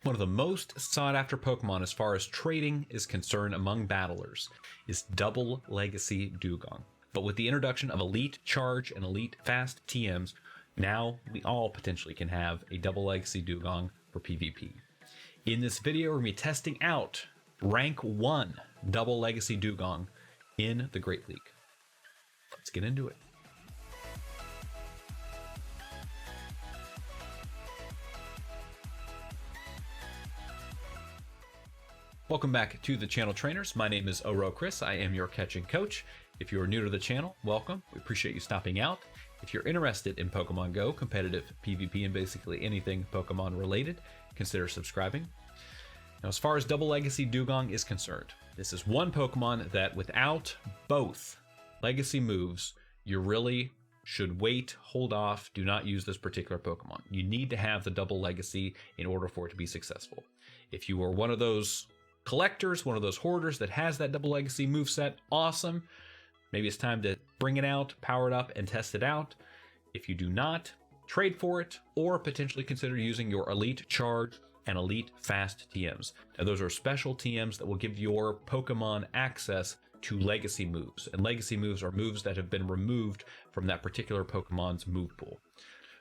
One of the most sought after Pokemon as far as trading is concerned among battlers is Double Legacy Dewgong. But with the introduction of Elite Charge and Elite Fast TMs, now we all potentially can have a Double Legacy Dewgong for PvP. In this video, we're going to be testing out Rank 1 Double Legacy Dewgong in the Great League. Let's get into it. Welcome back to the channel, trainers. My name is Oro Chris. I am your catching coach. If you are new to the channel, welcome. We appreciate you stopping out. If you're interested in Pokemon Go, competitive PvP, and basically anything Pokemon related, consider subscribing. Now, as far as Double Legacy Dewgong is concerned, this is one Pokemon that without both Legacy moves, you really should wait, hold off, do not use this particular Pokemon. You need to have the Double Legacy in order for it to be successful. If you are one of those collectors, one of those hoarders that has that Double Legacy moveset, awesome. Maybe it's time to bring it out, power it up, and test it out. If you do not, trade for it, or potentially consider using your Elite Charge and Elite Fast TMs. Now, those are special TMs that will give your Pokemon access to Legacy moves, and Legacy moves are moves that have been removed from that particular Pokemon's move pool.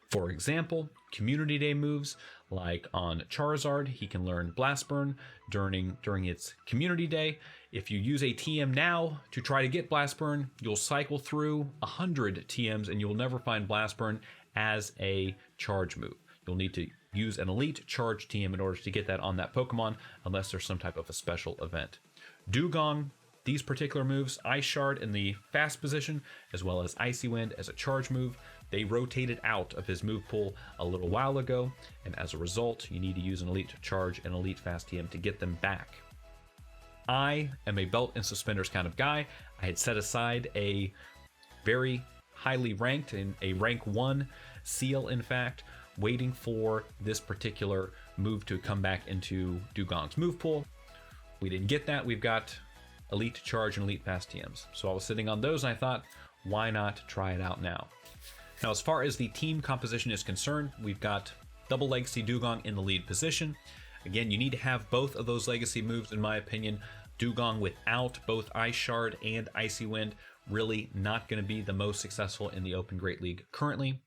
For example, Community Day moves, like on Charizard, he can learn Blast Burn during its Community Day. If you use a TM now to try to get Blast Burn, you'll cycle through 100 TMs and you'll never find Blast Burn as a charge move. You'll need to use an Elite Charge TM in order to get that on that Pokemon, unless there's some type of a special event. Dewgong, these particular moves, Ice Shard in the fast position, as well as Icy Wind as a charge move, they rotated out of his move pool a little while ago, and as a result, you need to use an Elite Charge and Elite Fast TM to get them back. I am a belt and suspenders kind of guy. I had set aside a very highly ranked, in a rank 1 seal, in fact, waiting for this particular move to come back into Dewgong's move pool. We didn't get that. We've got Elite Charge and Elite Fast TMs. So I was sitting on those and I thought, why not try it out now? Now, as far as the team composition is concerned, we've got Double Legacy Dewgong in the lead position. Again, you need to have both of those Legacy moves, in my opinion. Dewgong without both Ice Shard and Icy Wind, really not going to be the most successful in the Open Great League currently.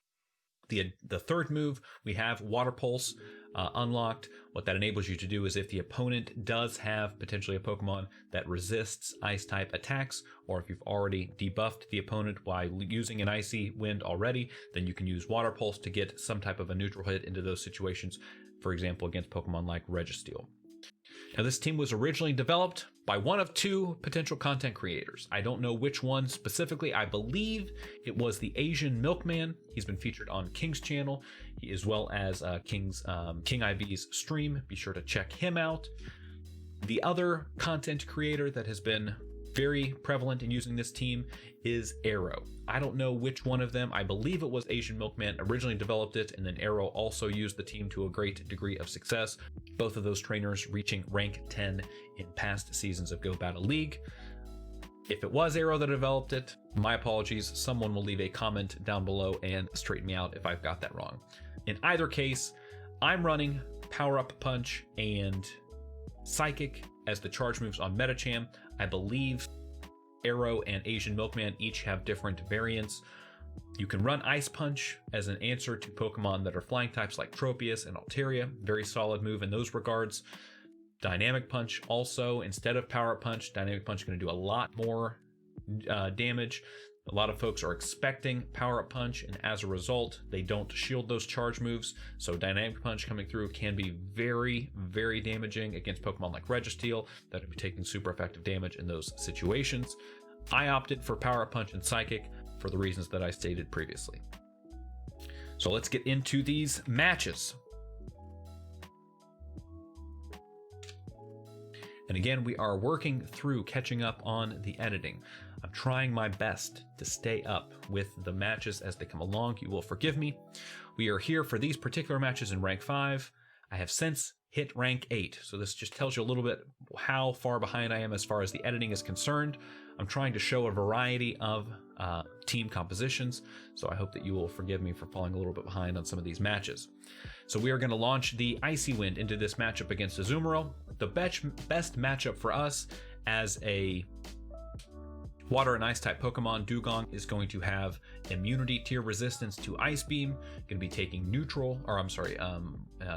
The third move, we have Water Pulse unlocked. What that enables you to do is if the opponent does have potentially a Pokemon that resists Ice-type attacks, or if you've already debuffed the opponent by using an Icy Wind already, then you can use Water Pulse to get some type of a neutral hit into those situations, for example, against Pokemon like Registeel. Now, this team was originally developed by one of two potential content creators. I don't know which one specifically. I believe it was the Asian Milkman. He's been featured on King's channel, as well as King IV's stream. Be sure to check him out. The other content creator that has been very prevalent in using this team is Arrow. I don't know which one of them. I believe it was Asian Milkman originally developed it, and then Arrow also used the team to a great degree of success. Both of those trainers reaching rank 10 in past seasons of Go Battle League. If it was Arrow that developed it, my apologies. Someone will leave a comment down below and straighten me out if I've got that wrong. In either case, I'm running Power Up Punch and Psychic as the charge moves on Metacham. I believe Arrow and Asian Milkman each have different variants. You can run Ice Punch as an answer to Pokemon that are flying types like Tropius and Altaria. Very solid move in those regards. Dynamic Punch also, instead of Power Up Punch, Dynamic Punch is going to do a lot more damage. A lot of folks are expecting Power Up Punch, and as a result, they don't shield those charge moves. So Dynamic Punch coming through can be very, very damaging against Pokemon like Registeel that would be taking super effective damage in those situations. I opted for Power Up Punch and Psychic for the reasons that I stated previously. So let's get into these matches. And again, we are working through catching up on the editing. I'm trying my best to stay up with the matches as they come along. You will forgive me. We are here for these particular matches in rank 5. I have since hit rank 8, so this just tells you a little bit how far behind I am as far as the editing is concerned. I'm trying to show a variety of team compositions, so I hope that you will forgive me for falling a little bit behind on some of these matches. So we are going to launch the Icy Wind into this matchup against Azumarill. The best matchup for us as a Water and Ice type Pokemon, Dewgong is going to have immunity tier resistance to Ice Beam, going to be taking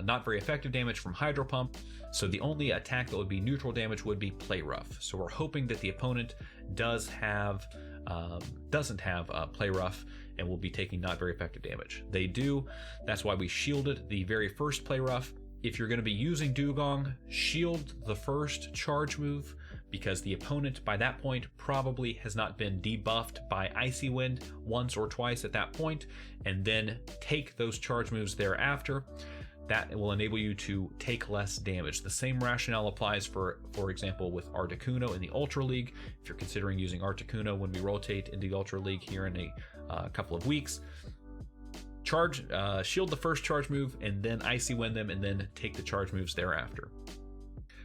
not very effective damage from Hydro Pump. So the only attack that would be neutral damage would be Play Rough. So we're hoping that the opponent doesn't have Play Rough and will be taking not very effective damage. They do. That's why we shielded the very first Play Rough. If you're going to be using Dewgong, shield the first charge move, because the opponent by that point probably has not been debuffed by Icy Wind once or twice at that point, and then take those charge moves thereafter. That will enable you to take less damage. The same rationale applies for example, with Articuno in the Ultra League. If you're considering using Articuno when we rotate into the Ultra League here in a couple of weeks, shield the first charge move and then Icy Wind them and then take the charge moves thereafter.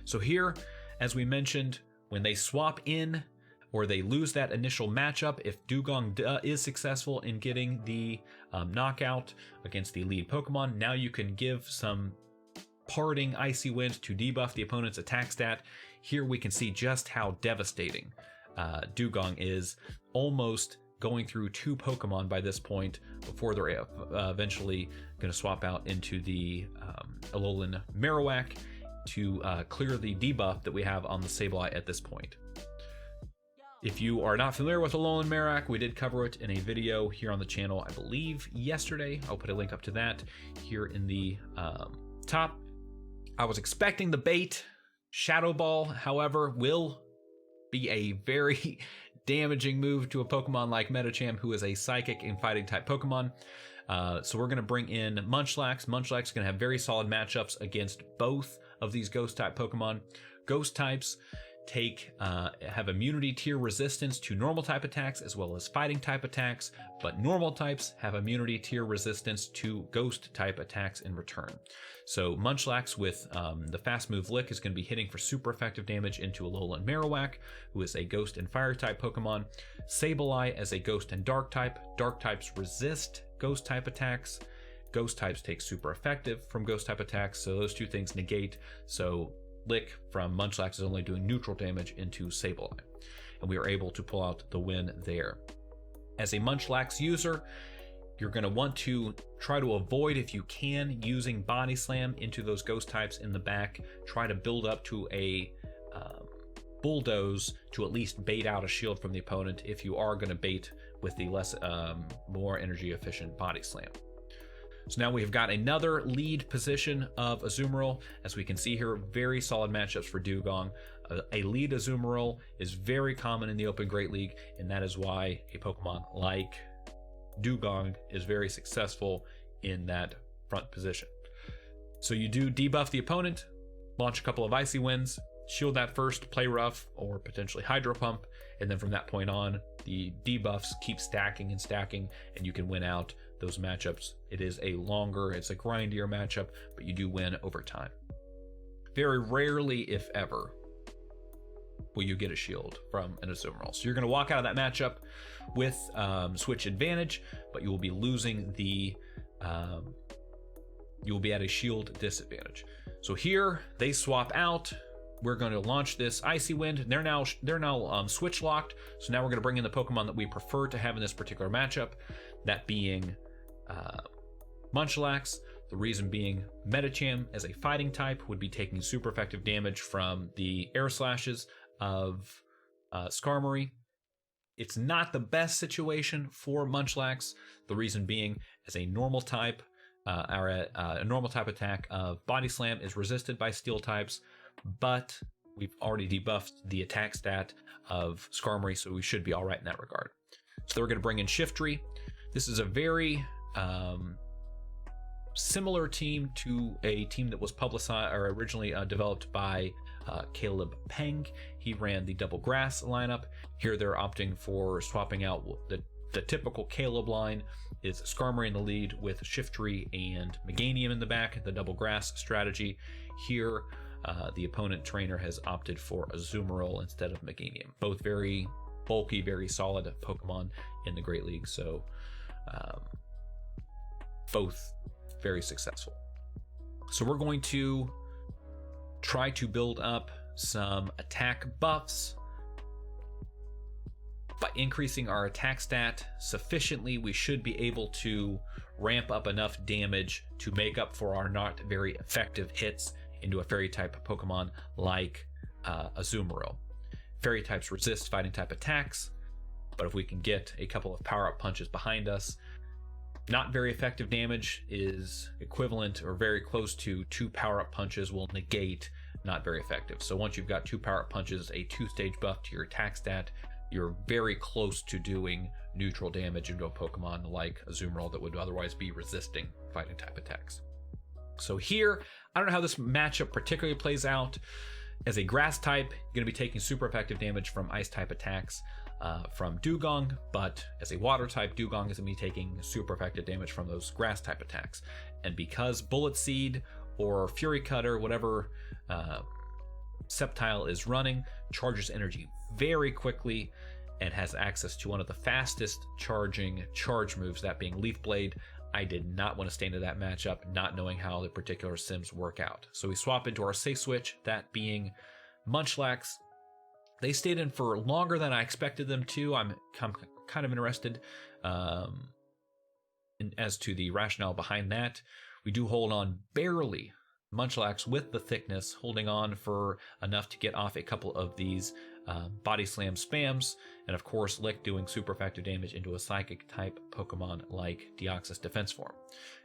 So here, as we mentioned, when they swap in or they lose that initial matchup, if Dewgong is successful in getting the knockout against the lead Pokemon, now you can give some parting Icy Wind to debuff the opponent's attack stat. Here we can see just how devastating Dewgong is, almost going through 2 Pokemon by this point before they're eventually going to swap out into the Alolan Marowak to clear the debuff that we have on the Sableye at this point. If you are not familiar with Alolan Marowak, we did cover it in a video here on the channel, I believe yesterday. I'll put a link up to that here in the top. I was expecting the bait. Shadow Ball, however, will be a very damaging move to a Pokemon like Medicham, who is a Psychic and Fighting type Pokemon. So we're going to bring in Munchlax. Munchlax is going to have very solid matchups against both of these Ghost type Pokemon. Ghost types have immunity tier resistance to normal type attacks as well as fighting type attacks, but normal types have immunity tier resistance to ghost type attacks in return. So Munchlax with the fast move Lick is going to be hitting for super effective damage into Alolan Marowak, who is a ghost and fire type Pokemon. Sableye as a ghost and dark type. Dark types resist ghost type attacks. Ghost types take super effective from ghost type attacks, so those two things negate. So Lick from Munchlax is only doing neutral damage into Sableye, and we are able to pull out the win there. As a Munchlax user, you're going to want to try to avoid, if you can, using Body Slam into those ghost types in the back. Try to build up to a Bulldoze to at least bait out a shield from the opponent if you are going to bait with the more energy efficient Body Slam. So now we've got another lead position of Azumarill. As we can see here, very solid matchups for Dewgong. A lead Azumarill is very common in the Open Great League, and that is why a Pokemon like Dewgong is very successful in that front position. So you do debuff the opponent, launch a couple of Icy Winds, shield that first, Play Rough, or potentially Hydro Pump, and then from that point on, the debuffs keep stacking and stacking, and you can win out those matchups. It's a grindier matchup, but you do win over time. Very rarely, if ever, will you get a shield from an Azumarill. So you're going to walk out of that matchup with switch advantage, but you will be losing the you will be at a shield disadvantage. So here they swap out. We're going to launch this Icy Wind. They're now switch locked. So now we're going to bring in the Pokemon that we prefer to have in this particular matchup, that being Munchlax. The reason being, Medicham as a fighting type would be taking super effective damage from the air slashes of Skarmory. It's not the best situation for Munchlax. The reason being, as a normal type, a normal type attack of Body Slam is resisted by steel types, but we've already debuffed the attack stat of Skarmory, so we should be all right in that regard. So we're going to bring in Shiftry. This is a very similar team to a team that was publicized or originally developed by Caleb Peng. He ran the Double Grass lineup. Here they're opting for swapping out the typical Caleb line is Skarmory in the lead with Shiftry and Meganium in the back, the Double Grass strategy. Here the opponent trainer has opted for Azumarill instead of Meganium. Both very bulky, very solid Pokemon in the Great League. So both very successful. So we're going to try to build up some attack buffs. By increasing our attack stat sufficiently, we should be able to ramp up enough damage to make up for our not very effective hits into a fairy type Pokemon like Azumarill. Fairy types resist fighting type attacks, but if we can get a couple of power-up punches behind us, not very effective damage is equivalent or very close to 2 power-up punches will negate not very effective. So once you've got 2 power-up punches, a 2-stage buff to your attack stat, you're very close to doing neutral damage into a Pokemon like Azumarill that would otherwise be resisting fighting type attacks. So here, I don't know how this matchup particularly plays out. As a grass type, you're going to be taking super effective damage from ice type attacks from Dewgong, but as a water type, Dewgong is going to be taking super effective damage from those grass type attacks. And because Bullet Seed or Fury Cutter, whatever Sceptile is running, charges energy very quickly and has access to one of the fastest charging charge moves, that being Leaf Blade. I did not want to stay into that matchup, not knowing how the particular sims work out. So we swap into our safe switch, that being Munchlax. They stayed in for longer than I expected them to. I'm kind of interested as to the rationale behind that. We do hold on barely. Munchlax with the thickness, holding on for enough to get off a couple of these body slam spams, and of course Lick doing super effective damage into a psychic type Pokemon like Deoxys Defense Form.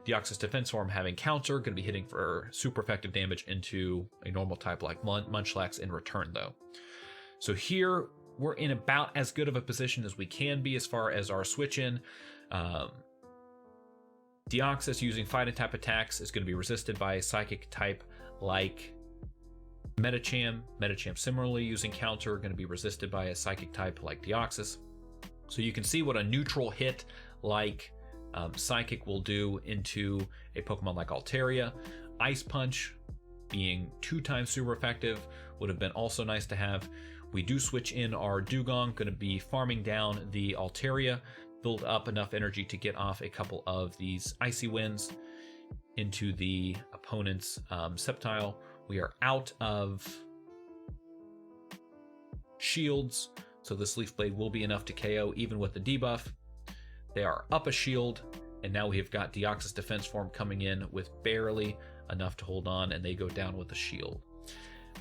Deoxys Defense Form having counter, going to be hitting for super effective damage into a normal type like Munchlax in return though. So here we're in about as good of a position as we can be as far as our switch in. Deoxys using fighting type attacks is going to be resisted by a psychic type like Medicham. Medicham similarly using counter, going to be resisted by a psychic type like Deoxys. So you can see what a neutral hit like Psychic will do into a Pokemon like Altaria. Ice Punch being 2 times super effective would have been also nice to have. We do switch in our Dewgong, going to be farming down the Altaria, build up enough energy to get off a couple of these Icy Winds into the opponent's Sceptile. We are out of shields, so this Leaf Blade will be enough to KO even with the debuff. They are up a shield, and now we have got Deoxys Defense Form coming in with barely enough to hold on, and they go down with a shield.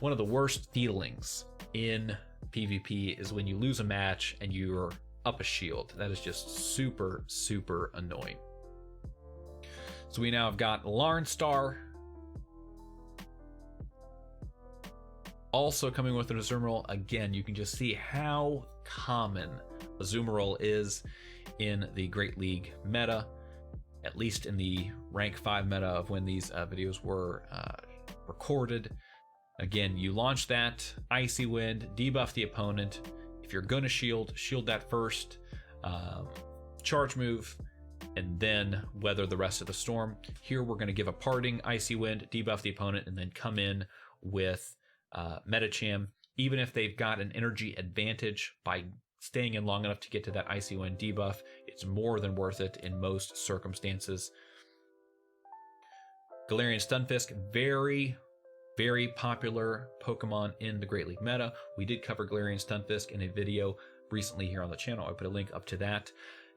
One of the worst feelings in PvP is when you lose a match and you're up a shield. That is just super, super annoying. So we now have got Larnstar also coming with an Azumarill. Again, you can just see how common Azumarill is in the Great League meta, at least in the rank 5 meta of when these videos were recorded. Again, you launch that Icy Wind, debuff the opponent. If you're gonna shield that first charge move, and then weather the rest of the storm. Here we're gonna give a parting Icy Wind, debuff the opponent, and then come in with Medicham. Even if they've got an energy advantage by staying in long enough to get to that Icy Wind debuff, it's more than worth it in most circumstances. Galarian Stunfisk, very, very popular Pokemon in the Great League meta. We did cover Galarian Stunfisk in a video recently here on the channel. I put a link up to that.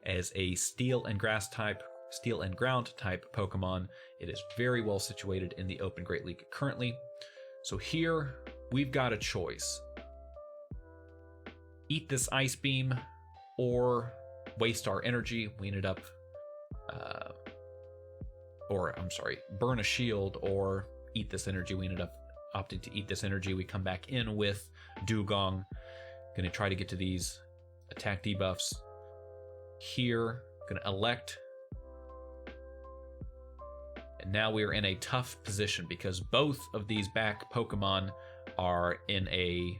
As a steel and ground type Pokemon, it is very well situated in the Open Great League currently. So here we've got a choice. Eat this Ice Beam or waste our energy. We ended up, burn a shield or eat this energy. We ended up opting to eat this energy. We come back in with Dewgong. Going to try to get to these attack debuffs. Here, going to elect. And now we are in a tough position because both of these back Pokemon are in a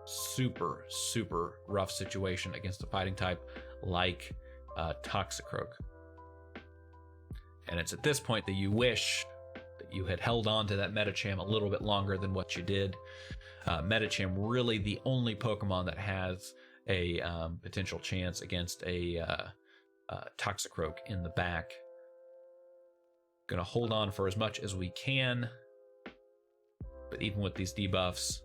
super, super rough situation against a fighting type like Toxicroak. And it's at this point that you wish that you had held on to that Medicham a little bit longer than what you did. Medicham really the only Pokemon that has a potential chance against a Toxicroak in the back. Gonna hold on for as much as we can, but even with these debuffs,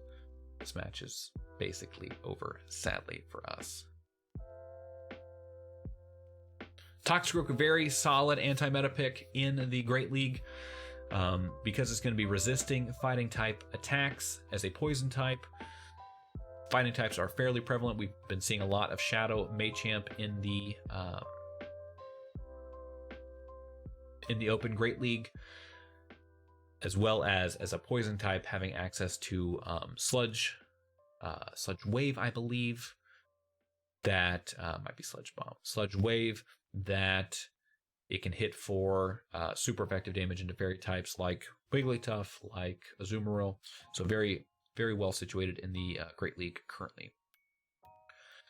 this match is basically over, sadly, for us. Toxicroak, a very solid anti-meta pick in the Great League, because it's going to be resisting fighting type attacks as a poison type. Fighting types are fairly prevalent. We've been seeing a lot of Shadow Machamp in the Open Great League, as well as a poison type having access to Sludge Wave, I believe. That might be Sludge Bomb. Sludge Wave, that it can hit for super effective damage into fairy types like Wigglytuff, like Azumarill. So very, very well situated in the Great League currently.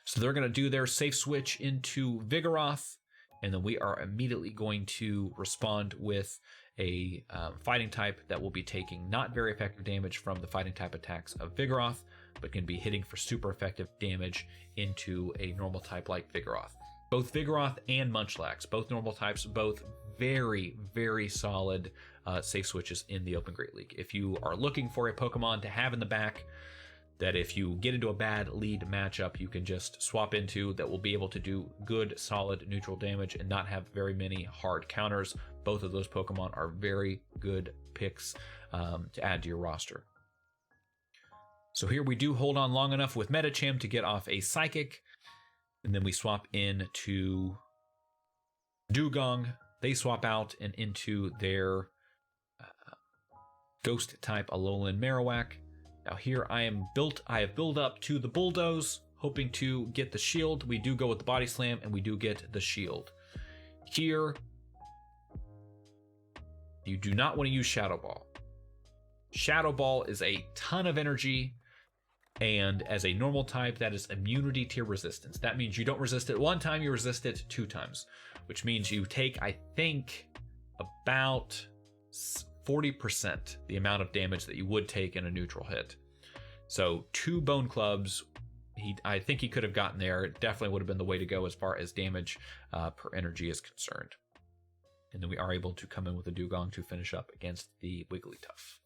So they're going to do their safe switch into Vigoroth, and then we are immediately going to respond with a fighting type that will be taking not very effective damage from the fighting type attacks of Vigoroth, but can be hitting for super effective damage into a normal type like Vigoroth. Both Vigoroth and Munchlax, both normal types, both very, very solid safe switches in the Open Great League. If you are looking for a Pokemon to have in the back, that if you get into a bad lead matchup, you can just swap into, that will be able to do good, solid neutral damage and not have very many hard counters. Both of those Pokemon are very good picks to add to your roster. So here we do hold on long enough with Medicham to get off a Psychic, and then we swap in to Dewgong. They swap out and into their Ghost type Alolan Marowak. Now here I have built up to the Bulldoze, hoping to get the shield. We do go with the Body Slam, and we do get the shield. Here, you do not want to use Shadow Ball. Shadow Ball is a ton of energy, and as a normal type, that is immunity to resistance. That means you don't resist it one time, you resist it 2 times, which means you take, I think, about 40% the amount of damage that you would take in a neutral hit. So 2 Bone Clubs, I think he could have gotten there. It definitely would have been the way to go as far as damage per energy is concerned. And then we are able to come in with a Dewgong to finish up against the Wigglytuff.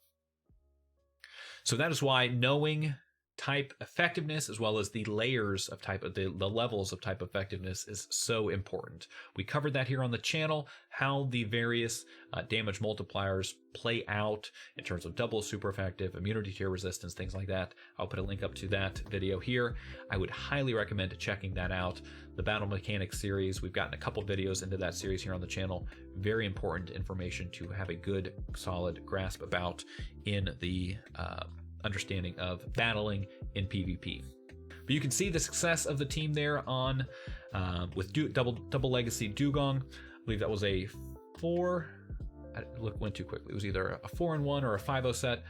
So that is why knowing type effectiveness, as well as the layers of type, the levels of type effectiveness, is so important. We covered that here on the channel, how the various damage multipliers play out in terms of double super effective, immunity to resistance, things like that. I'll put a link up to that video here. I would highly recommend checking that out. The Battle Mechanics series, we've gotten a couple videos into that series here on the channel. Very important information to have a good, solid grasp about in the understanding of battling in PvP. But you can see the success of the team there on with double legacy Dewgong. I believe that was a 4. Went too quickly. It was either a 4-1 or a 5-0 set.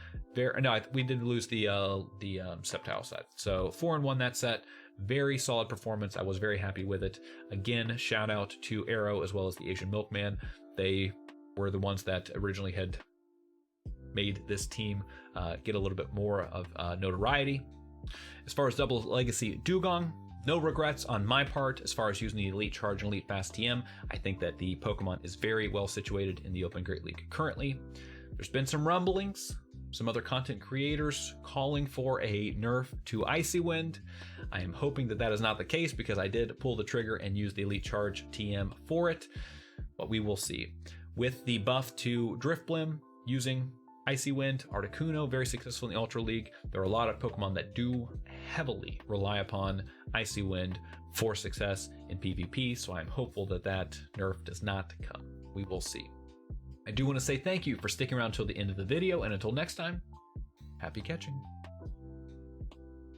We did lose the Sceptile set. So 4-1 that set. Very solid performance. I was very happy with it. Again, shout out to Arrow as well as the Asian Milkman. They were the ones that originally had made this team get a little bit more of notoriety. As far as double legacy Dewgong, no regrets on my part as far as using the Elite Charge and Elite Fast TM. I think that the Pokemon is very well situated in the Open Great League currently. There's been some rumblings, some other content creators calling for a nerf to Icy Wind. I am hoping that that is not the case, because I did pull the trigger and use the Elite Charge TM for it, but we will see. With the buff to Drifblim using Icy Wind, Articuno, very successful in the Ultra League. There are a lot of Pokemon that do heavily rely upon Icy Wind for success in PvP, so I'm hopeful that that nerf does not come. We will see. I do want to say thank you for sticking around till the end of the video, and until next time, happy catching.